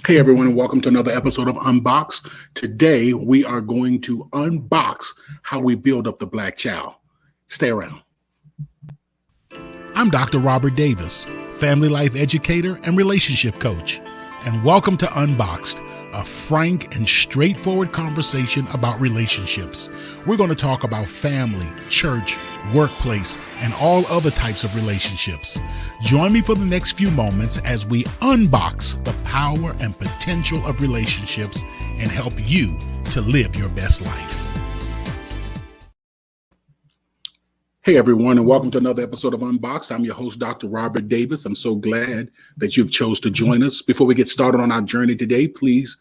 Hey everyone, and welcome to another episode of Unboxed. Today we are going to unbox how we build up the Black child. Stay around. I'm Dr. Robert Davis, family life educator and relationship coach, and welcome to Unboxed, a frank and straightforward conversation about relationships. We're going to talk about family, church, workplace, and all other types of relationships. Join me for the next few moments as we unbox the power and potential of relationships and help you to live your best life. Hey everyone, and welcome to another episode of Unboxed. I'm your host, Dr. Robert Davis. I'm so glad that you've chose to join us. Before we get started on our journey today, please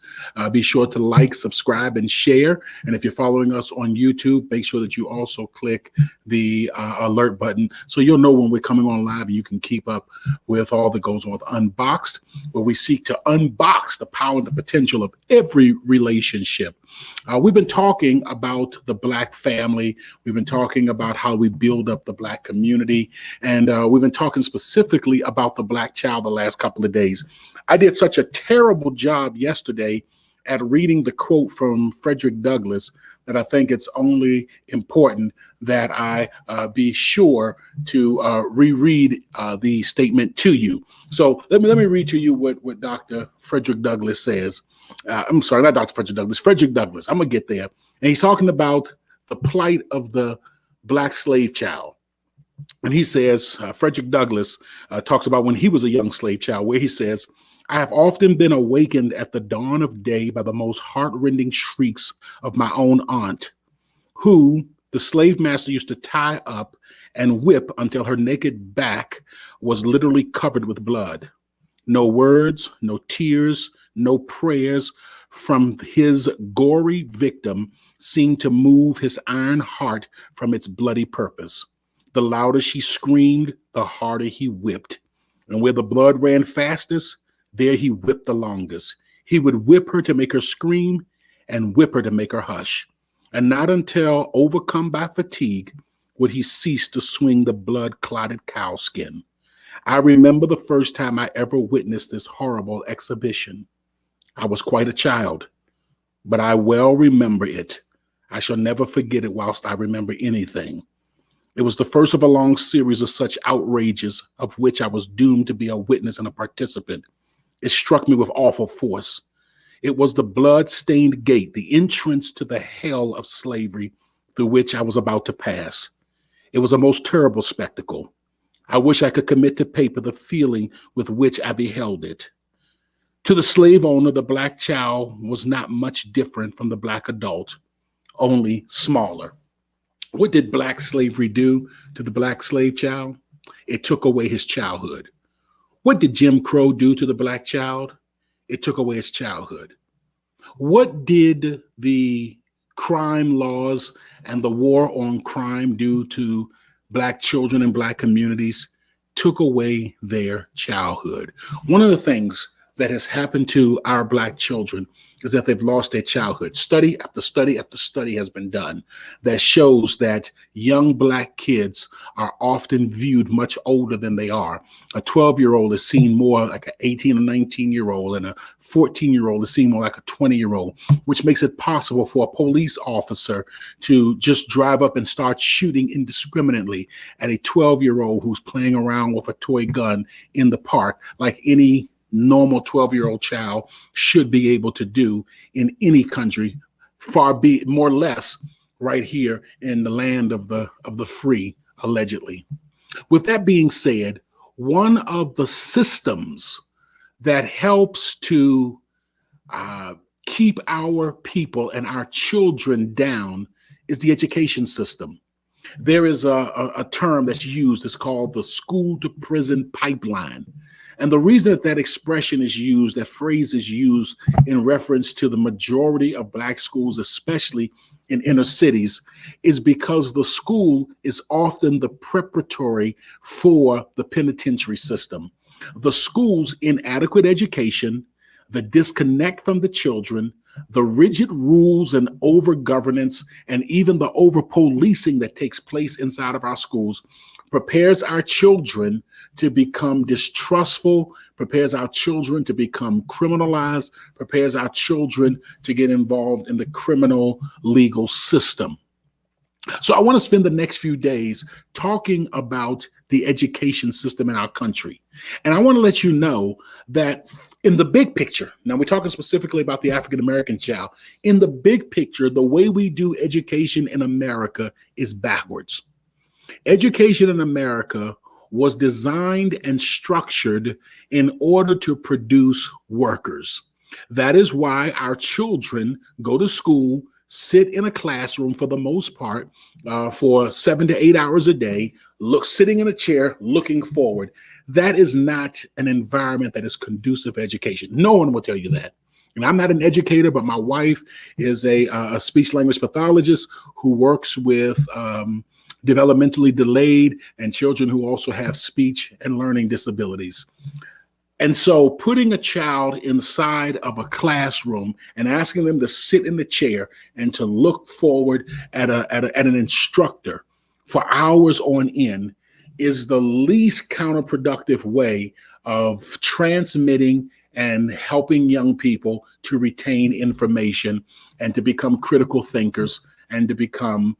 be sure to like, subscribe, and share. And if you're following us on YouTube, make sure that you also click the alert button so you'll know when we're coming on live and you can keep up with all that goes on with Unboxed, where we seek to unbox the power and the potential of every relationship. We've been talking about the Black family. We've been talking about how we build up the Black community. And we've been talking specifically about the Black child the last couple of days. I did such a terrible job yesterday at reading the quote from Frederick Douglas that I think it's only important that I be sure to reread the statement to you. So let me read to you what Dr. Frederick Douglas says. I'm sorry, not Dr. Frederick Douglas, Frederick Douglas. I'm going to get there. And he's talking about the plight of the Black slave child. And he says, Frederick Douglas talks about when he was a young slave child, where he says, "I have often been awakened at the dawn of day by the most heartrending shrieks of my own aunt, who the slave master used to tie up and whip until her naked back was literally covered with blood. No words, no tears, no prayers from his gory victim seemed to move his iron heart from its bloody purpose. The louder she screamed, the harder he whipped. And where the blood ran fastest, there he whipped the longest. He would whip her to make her scream and whip her to make her hush. And not until overcome by fatigue would he cease to swing the blood-clotted cow skin. I remember the first time I ever witnessed this horrible exhibition. I was quite a child, but I well remember it. I shall never forget it whilst I remember anything. It was the first of a long series of such outrages of which I was doomed to be a witness and a participant. It struck me with awful force. It was the blood-stained gate, the entrance to the hell of slavery through which I was about to pass. It was a most terrible spectacle. I wish I could commit to paper the feeling with which I beheld it. To the slave owner, the Black child was not much different from the Black adult, only smaller. What did Black slavery do to the Black slave child? It took away his childhood. What did Jim Crow do to the Black child? It took away his childhood. What did the crime laws and the war on crime do to Black children and Black communities? Took away their childhood. One of the things that has happened to our Black children is that they've lost their childhood. Study after study after study has been done that shows that young Black kids are often viewed much older than they are. A 12-year-old is seen more like an 18 or 19-year-old, and a 14-year-old is seen more like a 20-year-old, which makes it possible for a police officer to just drive up and start shooting indiscriminately at a 12-year-old who's playing around with a toy gun in the park, like any normal 12-year-old child should be able to do in any country, far be more or less right here in the land of the free, allegedly. With that being said, one of the systems that helps to keep our people and our children down is the education system. There is a term that's used. It's called the school to prison pipeline. And the reason that that expression is used, that phrase is used in reference to the majority of Black schools, especially in inner cities, is because the school is often the preparatory for the penitentiary system. The school's inadequate education, the disconnect from the children, the rigid rules and over governance, and even the over policing that takes place inside of our schools prepares our children to become distrustful, prepares our children to become criminalized, prepares our children to get involved in the criminal legal system. So I want to spend the next few days talking about the education system in our country. And I want to let you know that in the big picture, now we're talking specifically about the African-American child, in the big picture, the way we do education in America is backwards. Education in America was designed and structured in order to produce workers. That is why our children go to school, sit in a classroom for the most part for 7 to 8 hours a day, sitting in a chair, looking forward. That is not an environment that is conducive to education. No one will tell you that. And I'm not an educator, but my wife is a speech language pathologist who works with developmentally delayed and children who also have speech and learning disabilities. And so putting a child inside of a classroom and asking them to sit in the chair and to look forward at an instructor for hours on end is the least counterproductive way of transmitting and helping young people to retain information and to become critical thinkers and to become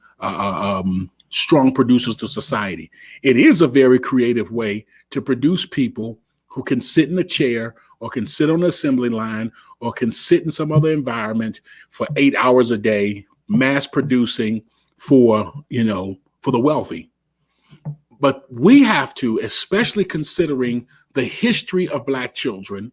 strong producers to society. It is a very creative way to produce people who can sit in a chair or can sit on an assembly line or can sit in some other environment for 8 hours a day, mass producing for the wealthy. But we have to, especially considering the history of Black children,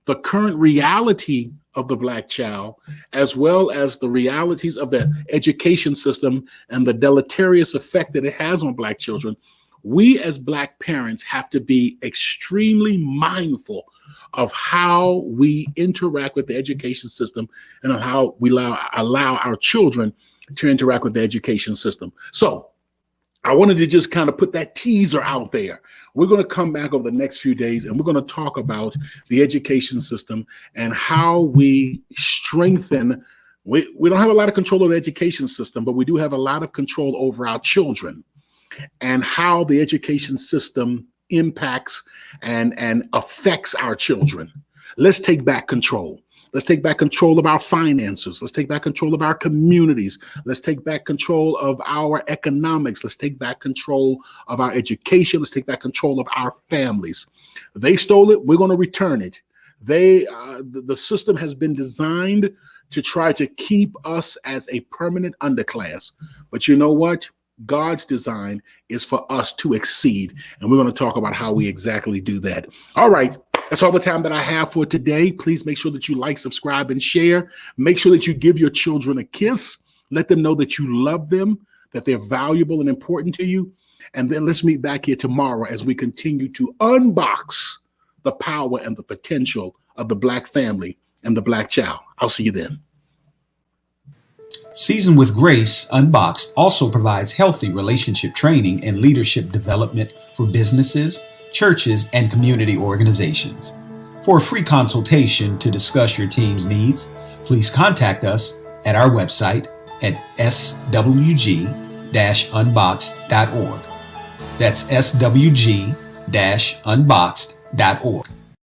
the current reality of the Black child, as well as the realities of the education system and the deleterious effect that it has on Black children, we as Black parents have to be extremely mindful of how we interact with the education system and how we allow our children to interact with the education system. So I wanted to just kind of put that teaser out there. We're going to come back over the next few days and we're going to talk about the education system and how we strengthen. We don't have a lot of control over the education system, but we do have a lot of control over our children and how the education system impacts and affects our children. Let's take back control. Let's take back control of our finances. Let's take back control of our communities. Let's take back control of our economics. Let's take back control of our education. Let's take back control of our families. They stole it. We're going to return it. The system has been designed to try to keep us as a permanent underclass. But you know what? God's design is for us to exceed. And we're going to talk about how we exactly do that. All right. That's all the time that I have for today. Please make sure that you like, subscribe, and share. Make sure that you give your children a kiss. Let them know that you love them, that they're valuable and important to you. And then let's meet back here tomorrow as we continue to unbox the power and the potential of the Black family and the Black child. I'll see you then. Seasoned with Grace, Unboxed also provides healthy relationship training and leadership development for businesses, churches, and community organizations. For a free consultation to discuss your team's needs, please contact us at our website at swg-unboxed.org. That's swg-unboxed.org.